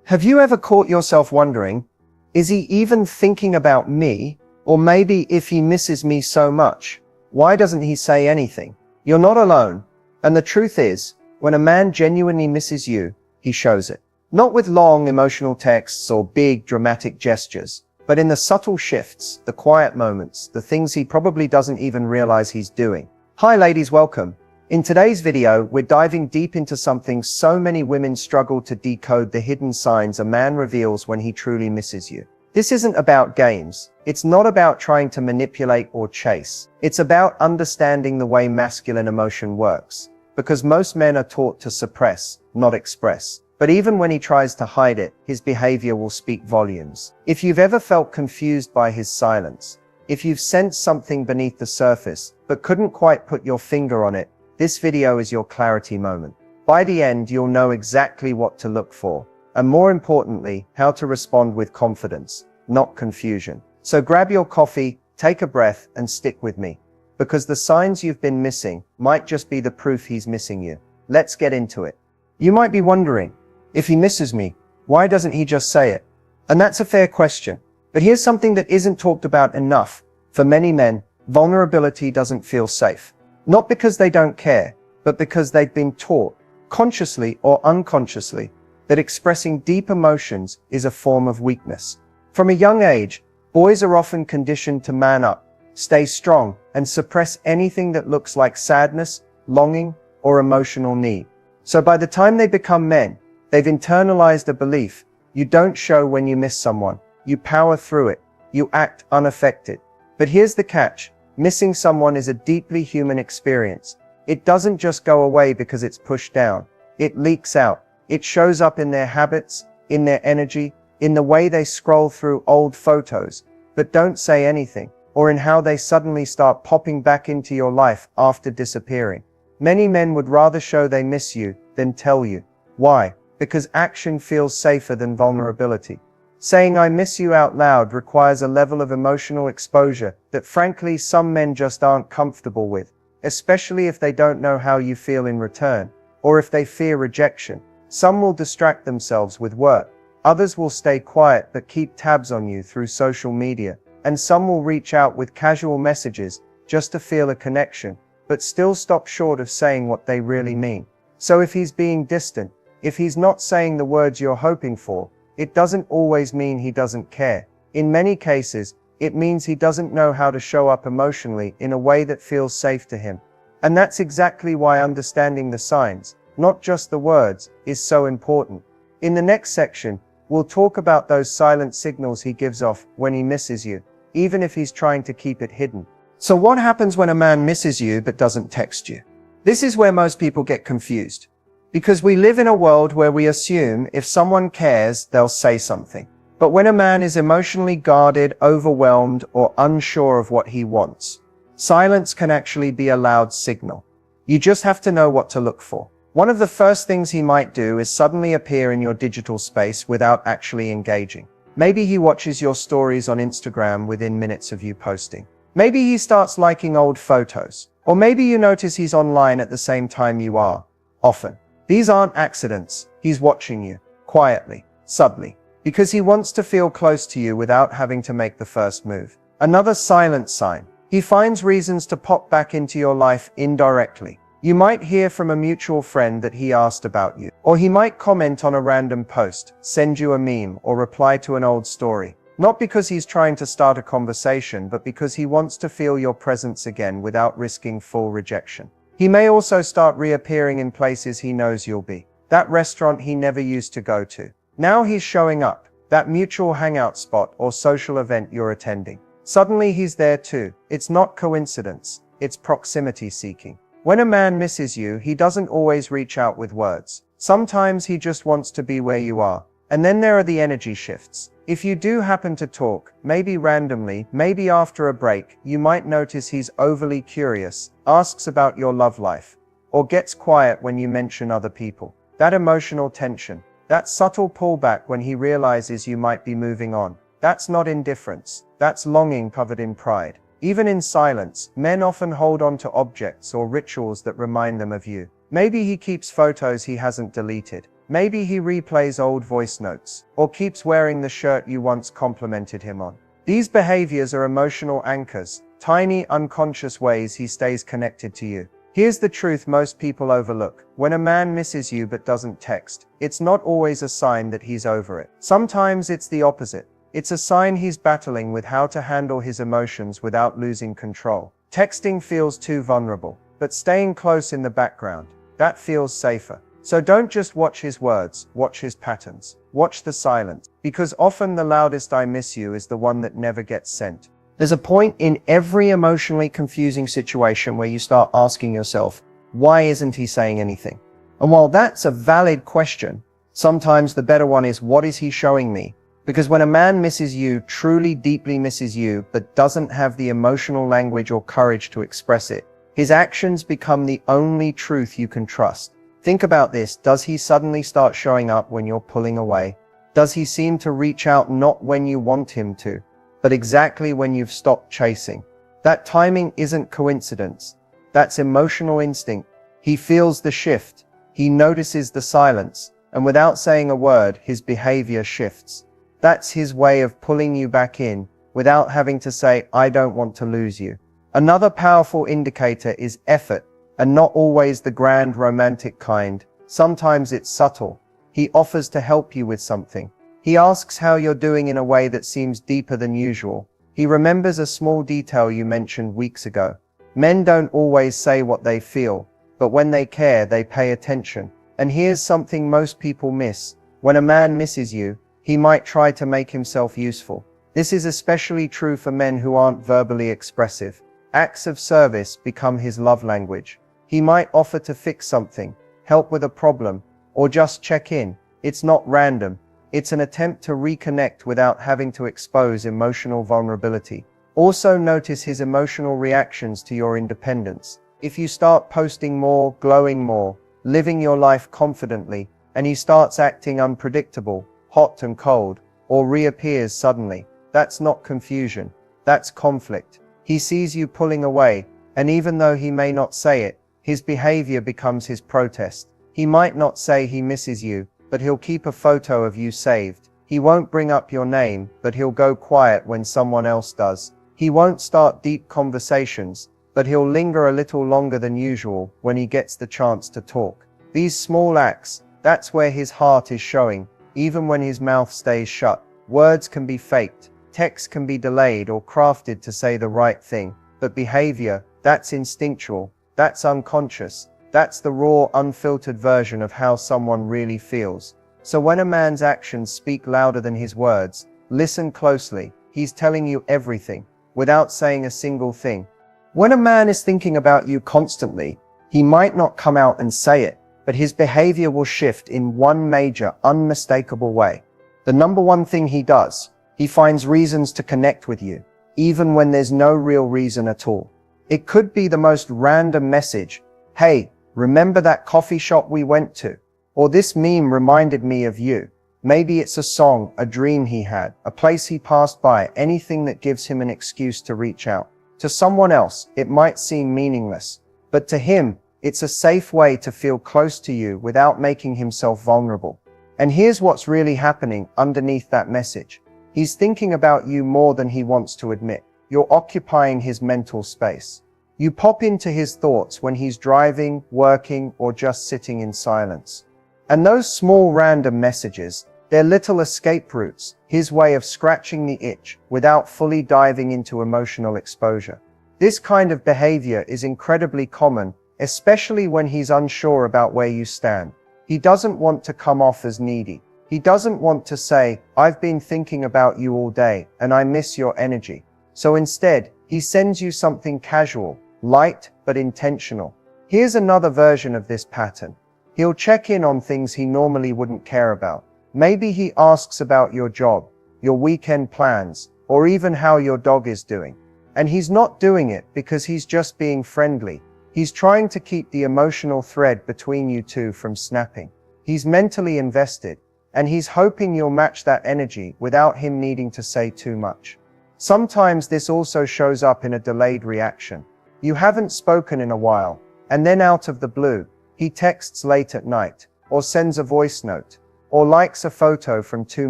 Have you ever caught yourself wondering, is he even thinking about me? Or maybe if he misses me so much, why doesn't he say anything? You're not alone. And the truth is, when a man genuinely misses you, he shows it. Not with long emotional texts or big dramatic gestures, but in the subtle shifts, the quiet moments, the things he probably doesn't even realize he's doing. Hi ladies, welcome. In today's video, we're diving deep into something so many women struggle to decode: the hidden signs a man reveals when he truly misses you. This isn't about games. It's not about trying to manipulate or chase. It's about understanding the way masculine emotion works. Because most men are taught to suppress, not express. But even when he tries to hide it, his behavior will speak volumes. If you've ever felt confused by his silence, if you've sensed something beneath the surface, but couldn't quite put your finger on it, this video is your clarity moment. By the end, you'll know exactly what to look for, and more importantly, how to respond with confidence, not confusion. So grab your coffee, take a breath, and stick with me. Because the signs you've been missing might just be the proof he's missing you. Let's get into it. You might be wondering, if he misses me, why doesn't he just say it? And that's a fair question. But here's something that isn't talked about enough. For many men, vulnerability doesn't feel safe. Not because they don't care, but because they've been taught, consciously or unconsciously, that expressing deep emotions is a form of weakness. From a young age, boys are often conditioned to man up, stay strong, and suppress anything that looks like sadness, longing, or emotional need. So by the time they become men, they've internalized a belief: you don't show when you miss someone, you power through it, you act unaffected. But here's the catch: missing someone is a deeply human experience. It doesn't just go away because it's pushed down. It leaks out. It shows up in their habits, in their energy, in the way they scroll through old photos, but don't say anything, or in how they suddenly start popping back into your life after disappearing. Many men would rather show they miss you than tell you. Why? Because action feels safer than vulnerability. Saying "I miss you" out loud requires a level of emotional exposure that frankly some men just aren't comfortable with, especially if they don't know how you feel in return, or if they fear rejection. Some will distract themselves with work, others will stay quiet but keep tabs on you through social media, and some will reach out with casual messages just to feel a connection, but still stop short of saying what they really mean. So if he's being distant, if he's not saying the words you're hoping for, it doesn't always mean he doesn't care. In many cases, it means he doesn't know how to show up emotionally in a way that feels safe to him. And that's exactly why understanding the signs, not just the words, is so important. In the next section, we'll talk about those silent signals he gives off when he misses you, even if he's trying to keep it hidden. So what happens when a man misses you but doesn't text you? This is where most people get confused. Because we live in a world where we assume if someone cares, they'll say something. But when a man is emotionally guarded, overwhelmed, or unsure of what he wants, silence can actually be a loud signal. You just have to know what to look for. One of the first things he might do is suddenly appear in your digital space without actually engaging. Maybe he watches your stories on Instagram within minutes of you posting. Maybe he starts liking old photos. Or maybe you notice he's online at the same time you are. Often. These aren't accidents. He's watching you, quietly, subtly, because he wants to feel close to you without having to make the first move. Another silent sign: he finds reasons to pop back into your life indirectly. You might hear from a mutual friend that he asked about you, or he might comment on a random post, send you a meme, or reply to an old story. Not because he's trying to start a conversation, but because he wants to feel your presence again without risking full rejection. He may also start reappearing in places he knows you'll be. That restaurant he never used to go to. Now he's showing up. That mutual hangout spot or social event you're attending. Suddenly he's there too. It's not coincidence. It's proximity seeking. When a man misses you, he doesn't always reach out with words. Sometimes he just wants to be where you are. And then there are the energy shifts. If you do happen to talk, maybe randomly, maybe after a break, you might notice he's overly curious, asks about your love life, or gets quiet when you mention other people. That emotional tension, that subtle pullback when he realizes you might be moving on, that's not indifference, that's longing covered in pride. Even in silence, men often hold on to objects or rituals that remind them of you. Maybe he keeps photos he hasn't deleted. Maybe he replays old voice notes, or keeps wearing the shirt you once complimented him on. These behaviors are emotional anchors, tiny unconscious ways he stays connected to you. Here's the truth most people overlook. When a man misses you but doesn't text, it's not always a sign that he's over it. Sometimes it's the opposite. It's a sign he's battling with how to handle his emotions without losing control. Texting feels too vulnerable, but staying close in the background, that feels safer. So don't just watch his words, watch his patterns. Watch the silence, because often the loudest "I miss you" is the one that never gets sent. There's a point in every emotionally confusing situation where you start asking yourself, why isn't he saying anything? And while that's a valid question, sometimes the better one is, what is he showing me? Because when a man misses you, truly deeply misses you, but doesn't have the emotional language or courage to express it, his actions become the only truth you can trust. Think about this. Does he suddenly start showing up when you're pulling away? Does he seem to reach out not when you want him to, but exactly when you've stopped chasing? That timing isn't coincidence. That's emotional instinct. He feels the shift. He notices the silence. And without saying a word, his behavior shifts. That's his way of pulling you back in, without having to say, I don't want to lose you. Another powerful indicator is effort, and not always the grand romantic kind. Sometimes it's subtle. He offers to help you with something. He asks how you're doing in a way that seems deeper than usual. He remembers a small detail you mentioned weeks ago. Men don't always say what they feel, but when they care, they pay attention. And here's something most people miss. When a man misses you, he might try to make himself useful. This is especially true for men who aren't verbally expressive. Acts of service become his love language. He might offer to fix something, help with a problem, or just check in. It's not random. It's an attempt to reconnect without having to expose emotional vulnerability. Also notice his emotional reactions to your independence. If you start posting more, glowing more, living your life confidently, and he starts acting unpredictable, hot and cold, or reappears suddenly, that's not confusion. That's conflict. He sees you pulling away, and even though he may not say it, his behavior becomes his protest. He might not say he misses you, but he'll keep a photo of you saved. He won't bring up your name, but he'll go quiet when someone else does. He won't start deep conversations, but he'll linger a little longer than usual when he gets the chance to talk. These small acts, that's where his heart is showing, even when his mouth stays shut. Words can be faked, text can be delayed or crafted to say the right thing, but behavior, that's instinctual. That's unconscious. That's the raw, unfiltered version of how someone really feels. So when a man's actions speak louder than his words, listen closely. He's telling you everything, without saying a single thing. When a man is thinking about you constantly, he might not come out and say it, but his behavior will shift in one major, unmistakable way. The number one thing he does, he finds reasons to connect with you, even when there's no real reason at all. It could be the most random message. Hey, remember that coffee shop we went to? Or this meme reminded me of you. Maybe it's a song, a dream he had, a place he passed by, anything that gives him an excuse to reach out. To someone else, it might seem meaningless, but to him, it's a safe way to feel close to you without making himself vulnerable. And here's what's really happening underneath that message. He's thinking about you more than he wants to admit. You're occupying his mental space. You pop into his thoughts when he's driving, working, or just sitting in silence. And those small random messages, they're little escape routes, his way of scratching the itch without fully diving into emotional exposure. This kind of behavior is incredibly common, especially when he's unsure about where you stand. He doesn't want to come off as needy. He doesn't want to say, I've been thinking about you all day, and I miss your energy. So instead, he sends you something casual, light, but intentional. Here's another version of this pattern. He'll check in on things he normally wouldn't care about. Maybe he asks about your job, your weekend plans, or even how your dog is doing. And he's not doing it because he's just being friendly. He's trying to keep the emotional thread between you two from snapping. He's mentally invested, and he's hoping you'll match that energy without him needing to say too much. Sometimes this also shows up in a delayed reaction. You haven't spoken in a while, and then out of the blue, he texts late at night. or sends a voice note, or likes a photo from 2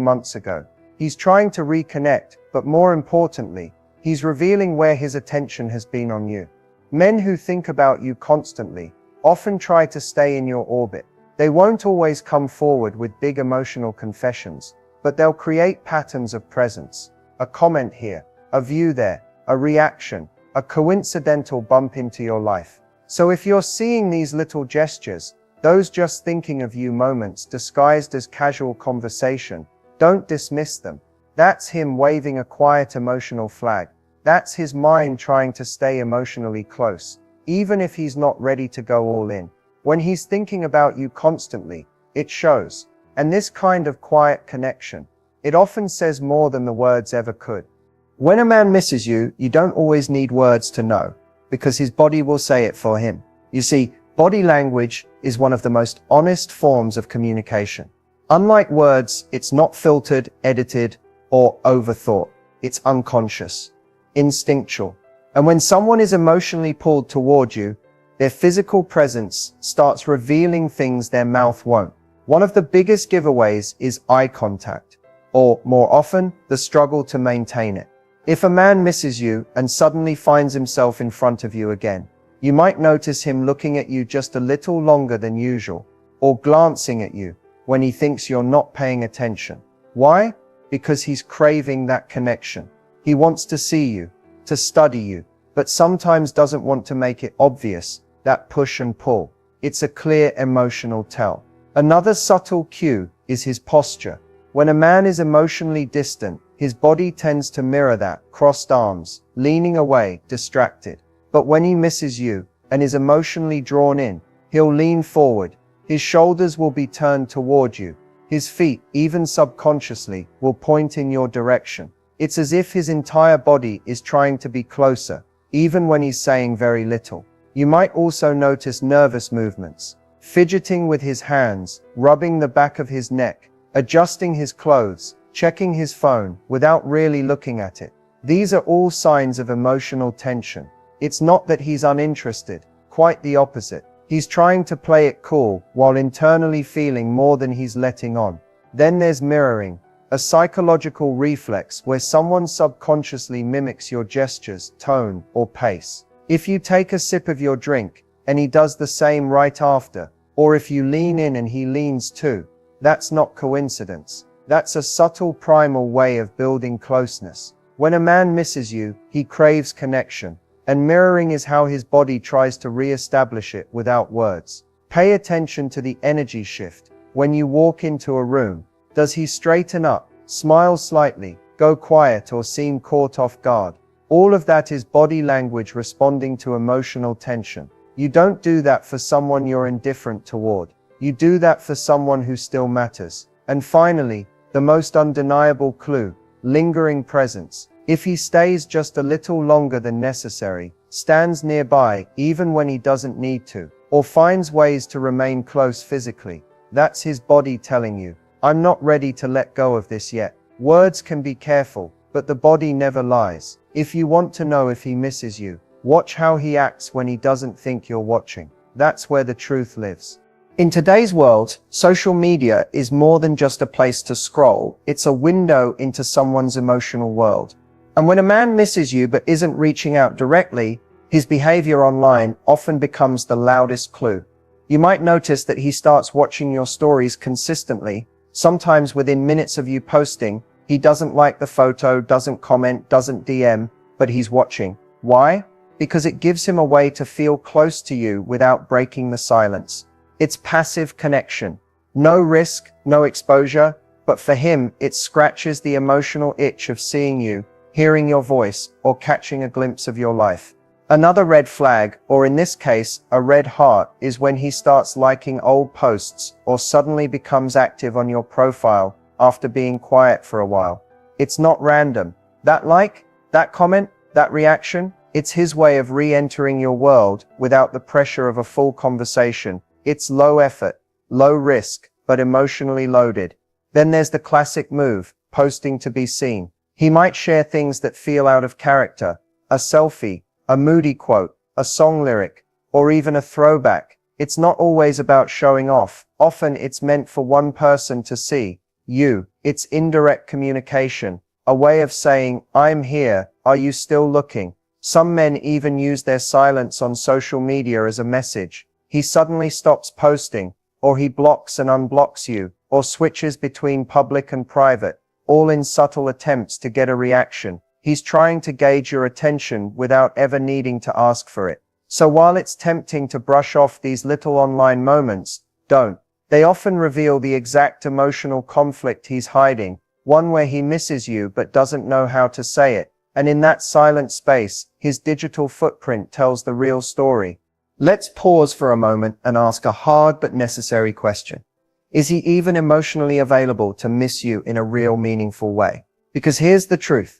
months ago. He's trying to reconnect, but more importantly, he's revealing where his attention has been on you. Men who think about you constantly often try to stay in your orbit. They won't always come forward with big emotional confessions, but they'll create patterns of presence. A comment here, a view there, a reaction, a coincidental bump into your life. So if you're seeing these little gestures, those just thinking of you moments disguised as casual conversation, don't dismiss them. That's him waving a quiet emotional flag. That's his mind trying to stay emotionally close, even if he's not ready to go all in. When he's thinking about you constantly, it shows. And this kind of quiet connection, it often says more than the words ever could. When a man misses you, you don't always need words to know, because his body will say it for him. You see, body language is one of the most honest forms of communication. Unlike words, it's not filtered, edited, or overthought. It's unconscious, instinctual. And when someone is emotionally pulled toward you, their physical presence starts revealing things their mouth won't. One of the biggest giveaways is eye contact, or more often, the struggle to maintain it. If a man misses you and suddenly finds himself in front of you again, you might notice him looking at you just a little longer than usual, or glancing at you when he thinks you're not paying attention. Why? Because he's craving that connection. He wants to see you, to study you, but sometimes doesn't want to make it obvious, that push and pull. It's a clear emotional tell. Another subtle cue is his posture. When a man is emotionally distant, his body tends to mirror that, crossed arms, leaning away, distracted. But when he misses you, and is emotionally drawn in, he'll lean forward. His shoulders will be turned toward you. His feet, even subconsciously, will point in your direction. It's as if his entire body is trying to be closer, even when he's saying very little. You might also notice nervous movements, fidgeting with his hands, rubbing the back of his neck, adjusting his clothes, checking his phone without really looking at it. These are all signs of emotional tension. It's not that he's uninterested, quite the opposite. He's trying to play it cool while internally feeling more than he's letting on. Then there's mirroring, a psychological reflex where someone subconsciously mimics your gestures, tone, or pace. If you take a sip of your drink, and he does the same right after, or if you lean in and he leans too, that's not coincidence. That's a subtle primal way of building closeness. When a man misses you, he craves connection, and mirroring is how his body tries to re-establish it without words. Pay attention to the energy shift. When you walk into a room, does he straighten up, smile slightly, go quiet, or seem caught off guard? All of that is body language responding to emotional tension. You don't do that for someone you're indifferent toward. You do that for someone who still matters. And finally, the most undeniable clue, lingering presence. If he stays just a little longer than necessary, stands nearby even when he doesn't need to, or finds ways to remain close physically, that's his body telling you, I'm not ready to let go of this yet. Words can be careful, but the body never lies. If you want to know if he misses you, watch how he acts when he doesn't think you're watching. That's where the truth lives. In today's world, social media is more than just a place to scroll. It's a window into someone's emotional world. And when a man misses you but isn't reaching out directly, his behavior online often becomes the loudest clue. You might notice that he starts watching your stories consistently, sometimes within minutes of you posting. He doesn't like the photo, doesn't comment, doesn't DM, but he's watching. Why? Because it gives him a way to feel close to you without breaking the silence. It's passive connection. No risk, no exposure, but for him, it scratches the emotional itch of seeing you, hearing your voice, or catching a glimpse of your life. Another red flag, or in this case, a red heart, is when he starts liking old posts or suddenly becomes active on your profile after being quiet for a while. It's not random. That like, that comment, that reaction, it's his way of re-entering your world without the pressure of a full conversation. It's low effort, low risk, but emotionally loaded. Then there's the classic move, posting to be seen. He might share things that feel out of character, a selfie, a moody quote, a song lyric, or even a throwback. It's not always about showing off. Often it's meant for one person to see you. It's indirect communication, a way of saying, I'm here, are you still looking? Some men even use their silence on social media as a message. He suddenly stops posting, or he blocks and unblocks you, or switches between public and private, all in subtle attempts to get a reaction. He's trying to gauge your attention without ever needing to ask for it. So while it's tempting to brush off these little online moments, don't. They often reveal the exact emotional conflict he's hiding, one where he misses you but doesn't know how to say it. And in that silent space, his digital footprint tells the real story. Let's pause for a moment and ask a hard but necessary question. Is he even emotionally available to miss you in a real meaningful way? Because here's the truth.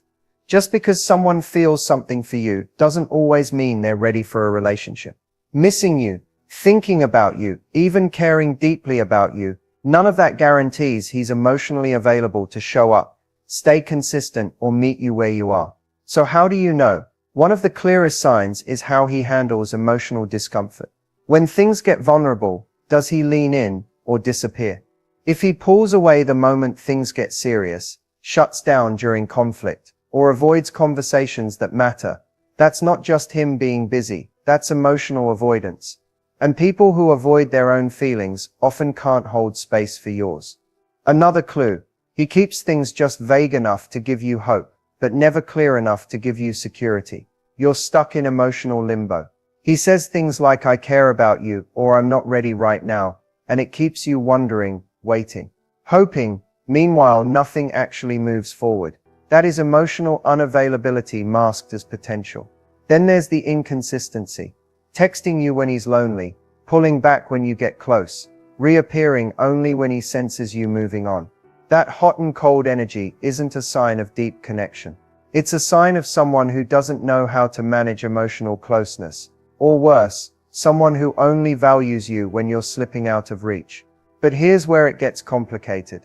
Just because someone feels something for you doesn't always mean they're ready for a relationship. Missing you, thinking about you, even caring deeply about you, none of that guarantees he's emotionally available to show up, stay consistent, or meet you where you are. So how do you know? One of the clearest signs is how he handles emotional discomfort. When things get vulnerable, does he lean in or disappear? If he pulls away the moment things get serious, shuts down during conflict, or avoids conversations that matter, that's not just him being busy, that's emotional avoidance. And people who avoid their own feelings often can't hold space for yours. Another clue, he keeps things just vague enough to give you hope, but never clear enough to give you security. You're stuck in emotional limbo. He says things like, I care about you, or I'm not ready right now, and it keeps you wondering, waiting, hoping. Meanwhile, nothing actually moves forward. That is emotional unavailability masked as potential. Then there's the inconsistency. Texting you when he's lonely, pulling back when you get close, reappearing only when he senses you moving on. That hot and cold energy isn't a sign of deep connection. It's a sign of someone who doesn't know how to manage emotional closeness. Or worse, someone who only values you when you're slipping out of reach. But here's where it gets complicated.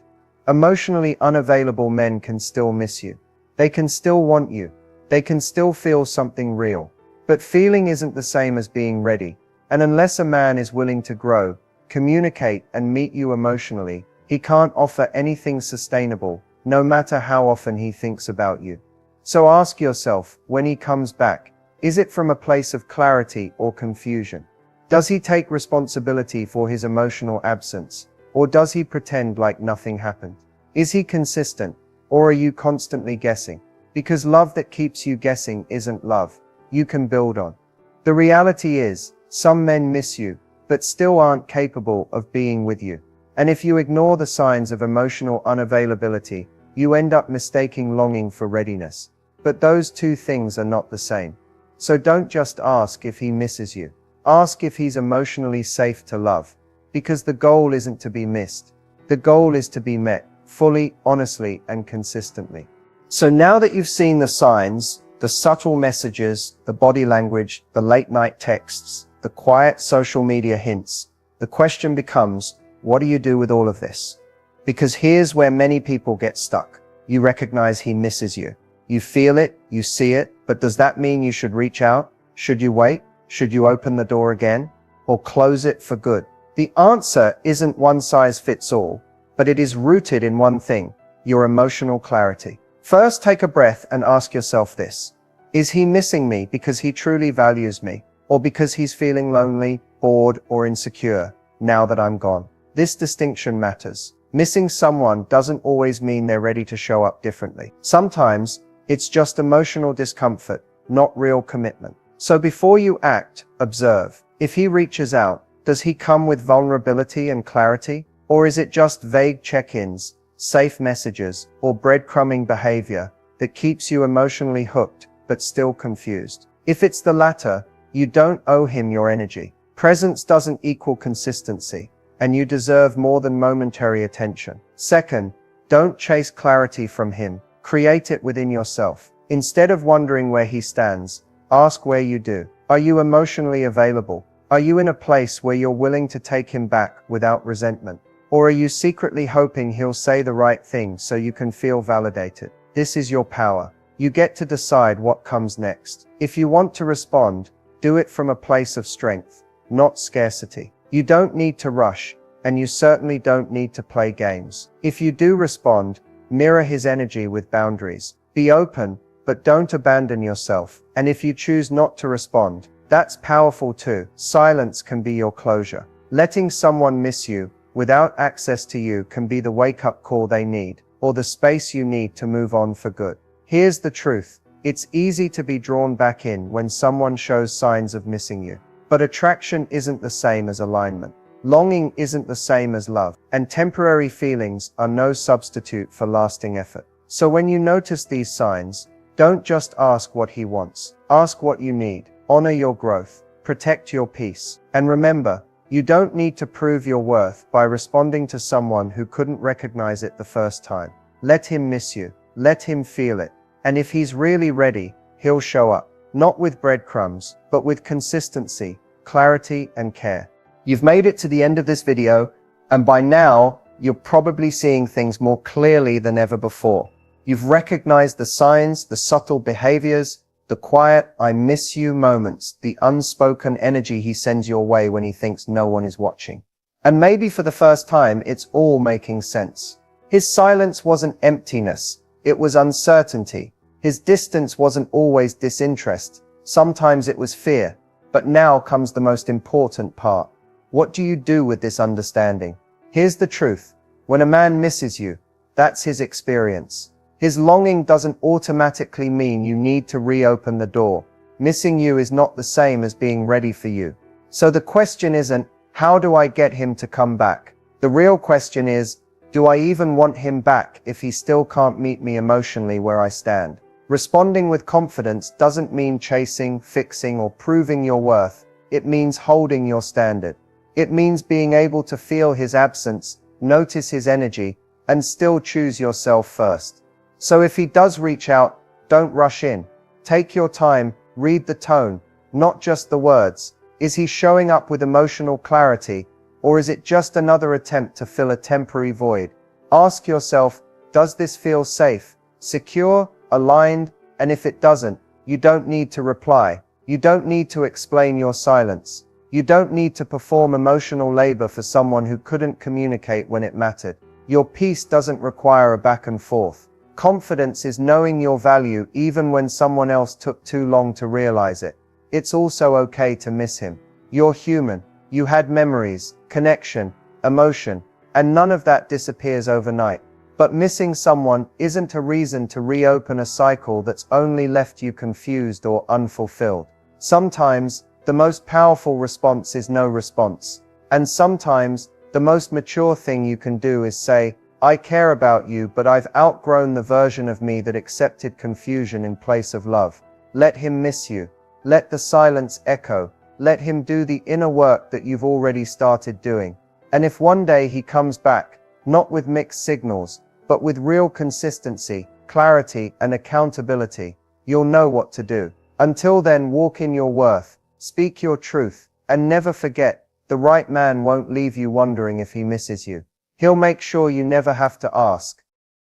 Emotionally unavailable men can still miss you. They can still want you. They can still feel something real. But feeling isn't the same as being ready. And unless a man is willing to grow, communicate, and meet you emotionally, he can't offer anything sustainable, no matter how often he thinks about you. So ask yourself, when he comes back, is it from a place of clarity or confusion? Does he take responsibility for his emotional absence? Or does he pretend like nothing happened? Is he consistent, or are you constantly guessing? Because love that keeps you guessing isn't love you can build on. The reality is, some men miss you, but still aren't capable of being with you. And if you ignore the signs of emotional unavailability, you end up mistaking longing for readiness. But those two things are not the same. So don't just ask if he misses you. Ask if he's emotionally safe to love. Because the goal isn't to be missed. The goal is to be met, fully, honestly, and consistently. So now that you've seen the signs, the subtle messages, the body language, the late night texts, the quiet social media hints, the question becomes, what do you do with all of this? Because here's where many people get stuck. You recognize he misses you. You feel it, you see it, but does that mean you should reach out? Should you wait? Should you open the door again? Or close it for good? The answer isn't one size fits all, but it is rooted in one thing, your emotional clarity. First, take a breath and ask yourself this. Is he missing me because he truly values me, or because he's feeling lonely, bored, or insecure now that I'm gone? This distinction matters. Missing someone doesn't always mean they're ready to show up differently. Sometimes, it's just emotional discomfort, not real commitment. So before you act, observe. If he reaches out, does he come with vulnerability and clarity? Or is it just vague check-ins, safe messages, or breadcrumbing behavior that keeps you emotionally hooked, but still confused? If it's the latter, you don't owe him your energy. Presence doesn't equal consistency, and you deserve more than momentary attention. Second, don't chase clarity from him. Create it within yourself. Instead of wondering where he stands, ask where you do. Are you emotionally available? Are you in a place where you're willing to take him back without resentment? Or are you secretly hoping he'll say the right thing so you can feel validated? This is your power. You get to decide what comes next. If you want to respond, do it from a place of strength, not scarcity. You don't need to rush, and you certainly don't need to play games. If you do respond, mirror his energy with boundaries. Be open, but don't abandon yourself. And if you choose not to respond, that's powerful too. Silence can be your closure. Letting someone miss you without access to you can be the wake-up call they need, or the space you need to move on for good. Here's the truth. It's easy to be drawn back in when someone shows signs of missing you. But attraction isn't the same as alignment. Longing isn't the same as love, and temporary feelings are no substitute for lasting effort. So when you notice these signs, don't just ask what he wants. Ask what you need. Honor your growth. Protect your peace. And remember, you don't need to prove your worth by responding to someone who couldn't recognize it the first time. Let him miss you. Let him feel it. And if he's really ready, he'll show up. Not with breadcrumbs, but with consistency, clarity, and care. You've made it to the end of this video, and by now, you're probably seeing things more clearly than ever before. You've recognized the signs, the subtle behaviors, the quiet "I miss you" moments, the unspoken energy he sends your way when he thinks no one is watching. And maybe for the first time, it's all making sense. His silence wasn't emptiness, it was uncertainty. His distance wasn't always disinterest, sometimes it was fear. But now comes the most important part. What do you do with this understanding? Here's the truth. When a man misses you, that's his experience. His longing doesn't automatically mean you need to reopen the door. Missing you is not the same as being ready for you. So the question isn't, how do I get him to come back? The real question is, do I even want him back if he still can't meet me emotionally where I stand? Responding with confidence doesn't mean chasing, fixing, or proving your worth. It means holding your standard. It means being able to feel his absence, notice his energy, and still choose yourself first. So if he does reach out, don't rush in. Take your time, read the tone, not just the words. Is he showing up with emotional clarity, or is it just another attempt to fill a temporary void? Ask yourself, does this feel safe, secure, aligned? And if it doesn't, you don't need to reply. You don't need to explain your silence. You don't need to perform emotional labor for someone who couldn't communicate when it mattered. Your peace doesn't require a back and forth. Confidence is knowing your value even when someone else took too long to realize it. It's also okay to miss him. You're human. You had memories, connection, emotion, and none of that disappears overnight. But missing someone isn't a reason to reopen a cycle that's only left you confused or unfulfilled. Sometimes, the most powerful response is no response. And sometimes, the most mature thing you can do is say, I care about you, but I've outgrown the version of me that accepted confusion in place of love. Let him miss you. Let the silence echo. Let him do the inner work that you've already started doing. And if one day he comes back, not with mixed signals, but with real consistency, clarity, and accountability, you'll know what to do. Until then, walk in your worth, speak your truth, and never forget, the right man won't leave you wondering if he misses you. He'll make sure you never have to ask.